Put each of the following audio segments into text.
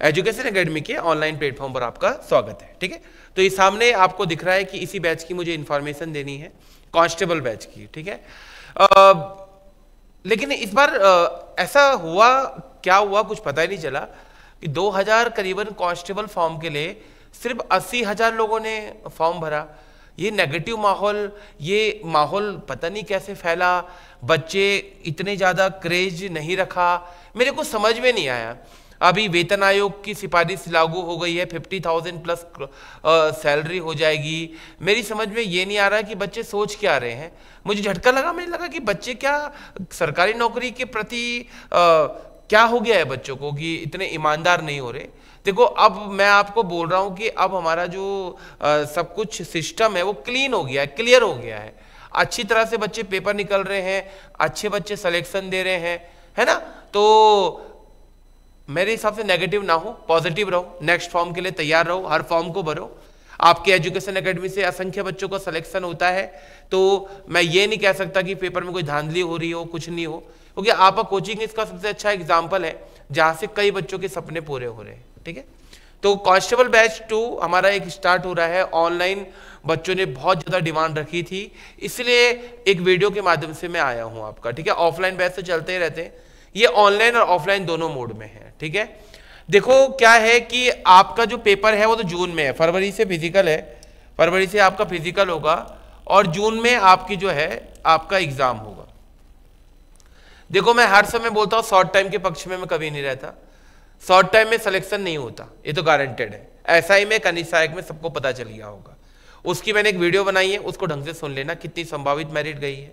Education academy के online platform पर आपका स्वागत है। ठीक है, तो ये सामने आपको दिख रहा है कि इसी बैच की मुझे इंफॉर्मेशन देनी है, कांस्टेबल बैच की। ठीक है, लेकिन इस बार ऐसा हुआ, क्या हुआ कुछ पता ही नहीं चला कि 2000 करीबन कांस्टेबल फॉर्म के लिए सिर्फ 80,000 लोगों ने फॉर्म भरा। ये नेगेटिव माहौल, ये माहौल पता नहीं कैसे फैला, बच्चे इतने ज़्यादा क्रेज नहीं रखा, मेरे को समझ में नहीं आया। अभी वेतन आयोग की सिफारिश लागू हो गई है, 50,000 प्लस सैलरी हो जाएगी। मेरी समझ में ये नहीं आ रहा कि बच्चे सोच क्या रहे हैं। मुझे झटका लगा, मुझे लगा कि बच्चे क्या सरकारी नौकरी के प्रति क्या हो गया है बच्चों को कि इतने ईमानदार नहीं हो रहे। देखो, अब मैं आपको बोल रहा हूँ कि अब हमारा जो सब कुछ सिस्टम है वो क्लीन हो गया है, क्लियर हो गया है, अच्छी तरह से बच्चे पेपर निकल रहे हैं, अच्छे बच्चे सिलेक्शन दे रहे हैं, है ना। तो मेरे हिसाब से नेगेटिव ना हो, पॉजिटिव रहो, नेक्स्ट फॉर्म के लिए तैयार रहो, हर फॉर्म को भरो। आपके एजुकेशन एकेडमी से असंख्य बच्चों का सिलेक्शन होता है, तो मैं ये नहीं कह सकता कि पेपर में कोई धांधली हो रही हो, कुछ नहीं हो, क्योंकि आपका कोचिंग इसका सबसे अच्छा एग्जाम्पल है जहाँ से कई बच्चों के सपने पूरे हो रहे हैं। ठीक है, तो कांस्टेबल बैच 2 हमारा एक स्टार्ट हो रहा है। ऑनलाइन बच्चों ने बहुत ज़्यादा डिमांड रखी थी, इसलिए एक वीडियो के माध्यम से मैं आया हूँ आपका। ठीक है, ऑफलाइन बैच तो चलते ही रहते हैं, ये ऑनलाइन और ऑफलाइन दोनों मोड में है। ठीक है, देखो क्या है कि आपका जो पेपर है वो तो जून में है, फरवरी से फिजिकल है, फरवरी से आपका फिजिकल होगा और जून में आपकी जो है आपका एग्जाम होगा। देखो, मैं हर समय बोलता हूँ शॉर्ट टाइम के पक्ष में मैं कभी नहीं रहता, शॉर्ट टाइम में सिलेक्शन नहीं होता, ये तो गारंटेड है। ऐसा ही में कनिष्ठ सहायक में सबको पता चल गया होगा, उसकी मैंने एक वीडियो बनाई है, उसको ढंग से सुन लेना, कितनी संभावित मेरिट गई है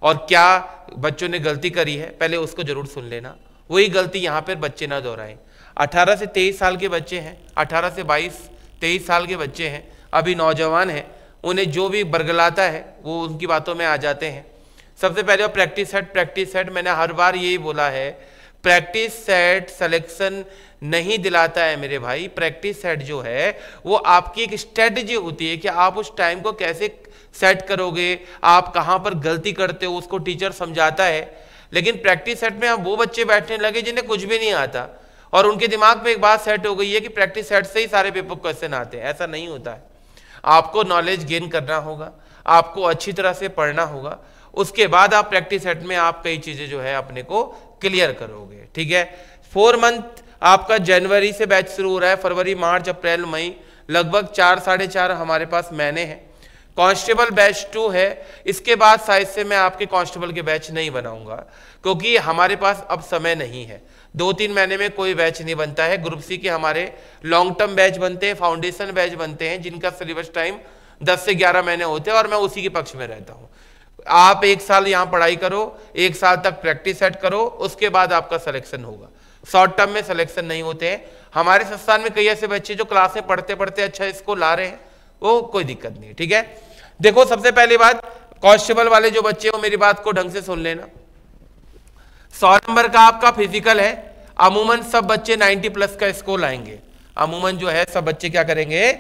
और क्या बच्चों ने गलती करी है, पहले उसको जरूर सुन लेना, वही गलती यहाँ पर बच्चे ना दोहराएं। 18 से 23 साल के बच्चे हैं, 18 से 22-23 साल के बच्चे हैं, अभी नौजवान हैं, उन्हें जो भी बरगलाता है वो उनकी बातों में आ जाते हैं। सबसे पहले प्रैक्टिस सेट, मैंने हर बार यही बोला है, प्रैक्टिस सेट सिलेक्शन नहीं दिलाता है मेरे भाई। प्रैक्टिस सेट जो है वो आपकी एक स्ट्रेटजी होती है कि आप उस टाइम को कैसे सेट करोगे, आप कहाँ पर गलती करते हो उसको टीचर समझाता है। लेकिन प्रैक्टिस सेट में अब वो बच्चे बैठने लगे जिन्हें कुछ भी नहीं आता और उनके दिमाग में एक बात सेट हो गई है कि प्रैक्टिस सेट से ही सारे पेपर क्वेश्चन आते हैं। ऐसा नहीं होता है, आपको नॉलेज गेन करना होगा, आपको अच्छी तरह से पढ़ना होगा, उसके बाद आप प्रैक्टिस सेट में आप कई चीजें जो है अपने को क्लियर करोगे। ठीक है, 4 मंथ आपका जनवरी से बैच शुरू हो रहा है, फरवरी, मार्च, अप्रैल, मई, लगभग 4-4.5 हमारे पास महीने हैं। कांस्टेबल बैच 2 है, इसके बाद शायद से मैं आपके कांस्टेबल के बैच नहीं बनाऊंगा क्योंकि हमारे पास अब समय नहीं है, 2-3 महीने में कोई बैच नहीं बनता है। ग्रुप सी के हमारे लॉन्ग टर्म बैच बनते हैं, फाउंडेशन बैच बनते हैं, जिनका सिलेबस टाइम 10 से 11 महीने होते हैं और मैं उसी के पक्ष में रहता हूँ। आप 1 साल यहाँ पढ़ाई करो, 1 साल तक प्रैक्टिस सेट करो, उसके बाद आपका सिलेक्शन होगा। शॉर्ट टर्म में सिलेक्शन नहीं होते हैं। हमारे संस्थान में कई ऐसे बच्चे जो क्लास में पढ़ते पढ़ते अच्छा इसको ला रहे हैं, वो कोई दिक्कत नहीं। ठीक है, देखो सबसे पहली बात, कांस्टेबल वाले जो बच्चे हो मेरी बात को ढंग से सुन लेना। 100 नंबर का आपका फिजिकल है, अमूमन सब बच्चे 90 प्लस का स्कोर लाएंगे। अमूमन जो है सब बच्चे क्या करेंगे,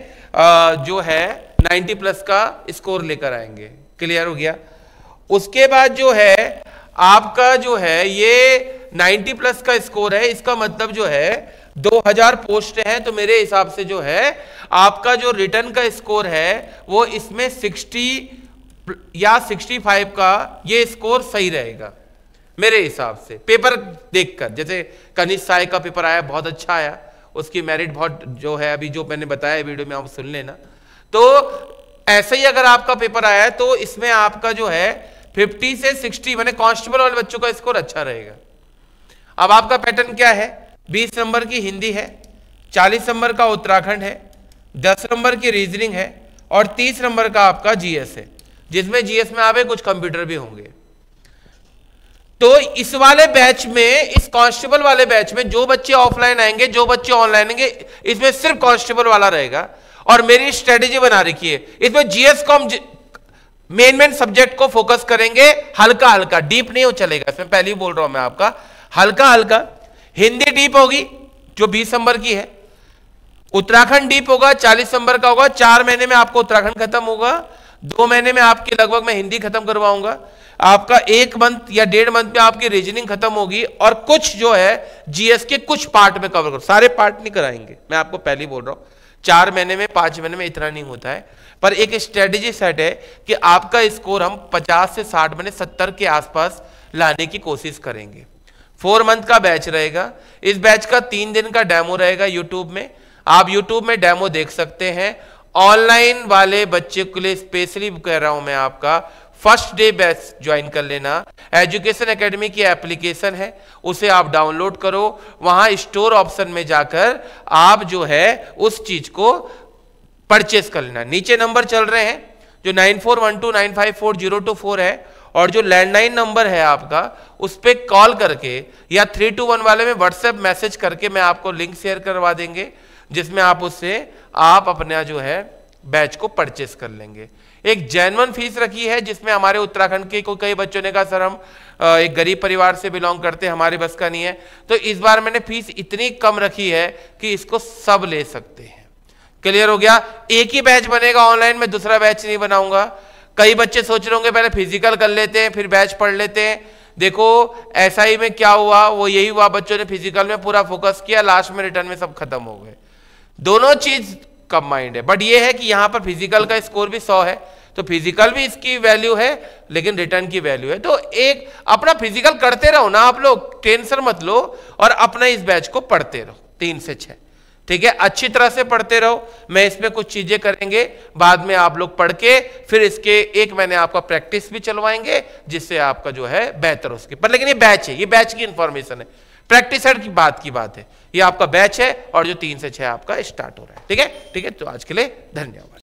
जो है 90 प्लस का स्कोर लेकर आएंगे। क्लियर हो गया। उसके बाद जो है आपका जो है ये 90 प्लस का स्कोर है, इसका मतलब जो है 2000 पोस्ट है, तो मेरे हिसाब से जो है आपका जो रिटर्न का स्कोर है वो इसमें 60 या 65 का ये स्कोर सही रहेगा मेरे हिसाब से। पेपर देखकर, जैसे कनिष्ठ सहायक का पेपर आया, बहुत अच्छा आया, उसकी मेरिट बहुत जो है अभी जो मैंने बताया वीडियो में आप सुन लेना। तो ऐसे ही अगर आपका पेपर आया है तो इसमें आपका जो है 50 से 60 माने कांस्टेबल वाले बच्चों का स्कोर अच्छा रहेगा। अब आपका पैटर्न क्या है, 20 नंबर की हिंदी है, 40 नंबर का उत्तराखंड है, 10 नंबर की रीजनिंग है और 30 नंबर का आपका जीएस है, जिसमें जीएस में आप कुछ कंप्यूटर भी होंगे। तो इस वाले बैच में, इस कांस्टेबल वाले बैच में जो बच्चे ऑफलाइन आएंगे, जो बच्चे ऑनलाइन आएंगे, इसमें सिर्फ कांस्टेबल वाला रहेगा। और मेरी स्ट्रेटेजी बना रखी है, इसमें जीएस को हम मेन सब्जेक्ट को फोकस करेंगे, हल्का हल्का, डीप नहीं हो चलेगा इसमें, पहले ही बोल रहा हूं मैं आपका, हल्का हल्का। हिंदी डीप होगी जो 20 नंबर की है, उत्तराखंड डीप होगा, 40 नंबर का होगा। 4 महीने में आपको उत्तराखंड खत्म होगा, 2 महीने में आपकी लगभग मैं हिंदी खत्म करवाऊंगा। आपका 1 मंथ या 1.5 मंथ में आपकी रीजनिंग खत्म होगी और कुछ जो है जीएस के कुछ पार्ट में कवर करो, सारे पार्ट नहीं कराएंगे, मैं आपको पहले ही बोल रहा हूं। 4 महीने में 5 महीने में इतना नहीं होता है, पर एक स्ट्रेटेजी सेट है कि आपका स्कोर हम 50 से 60 में 70 के आसपास लाने की कोशिश करेंगे। 4 मंथ का बैच रहेगा। इस बैच का 3 दिन का डेमो रहेगा यूट्यूब में, आप यूट्यूब में डेमो देख सकते हैं। ऑनलाइन वाले बच्चे के लिए स्पेशली कह रहा हूं मैं, आपका फर्स्ट डे बैच ज्वाइन कर लेना। एजुकेशन एकेडमी की एप्लीकेशन है, उसे आप डाउनलोड करो, वहां स्टोर ऑप्शन में जाकर आप जो है उस चीज को परचेस कर लेना। नीचे नंबर चल रहे हैं जो 9412954024 है, और जो लैंडलाइन नंबर है आपका उस पर कॉल करके या 321 वाले में व्हाट्सएप मैसेज करके मैं आपको लिंक शेयर करवा देंगे, जिसमें आप उससे आप अपना जो है बैच को परचेस कर लेंगे। एक जेन्युइन फीस रखी है, जिसमें हमारे उत्तराखंड के कई बच्चों ने कहा सर हम एक गरीब परिवार से बिलोंग करते हैं, हमारे बस का नहीं है, तो इस बार मैंने फीस इतनी कम रखी है कि इसको सब ले सकते हैं। क्लियर हो गया? एक ही बैच बनेगा ऑनलाइन में, दूसरा बैच नहीं बनाऊंगा। कई बच्चे सोच रहे होंगे पहले फिजिकल कर लेते हैं फिर बैच पढ़ लेते हैं। देखो एसआई में क्या हुआ, वो यही हुआ, बच्चों ने फिजिकल में पूरा फोकस किया, लास्ट में रिटर्न में सब खत्म हो गए। दोनों चीज कंबाइंड है, बट ये है कि यहां पर फिजिकल का स्कोर भी 100 है, तो फिजिकल भी इसकी वैल्यू है लेकिन रिटर्न की वैल्यू है। तो एक अपना फिजिकल करते रहो ना आप लोग, टेंशन मत लो, और अपना इस बैच को पढ़ते रहो 3 से 6, ठीक है? अच्छी तरह से पढ़ते रहो। मैं इसमें कुछ चीजें करेंगे बाद में, आप लोग पढ़ के फिर इसके 1 महीने आपका प्रैक्टिस भी चलवाएंगे, जिससे आपका जो है बेहतर हो सके। पर लेकिन ये बैच है, ये बैच की इंफॉर्मेशन है, प्रैक्टिस की बात है। ये आपका बैच है और जो 3 से 6 आपका स्टार्ट हो रहा है, ठीक है? ठीक है, तो आज के लिए धन्यवाद।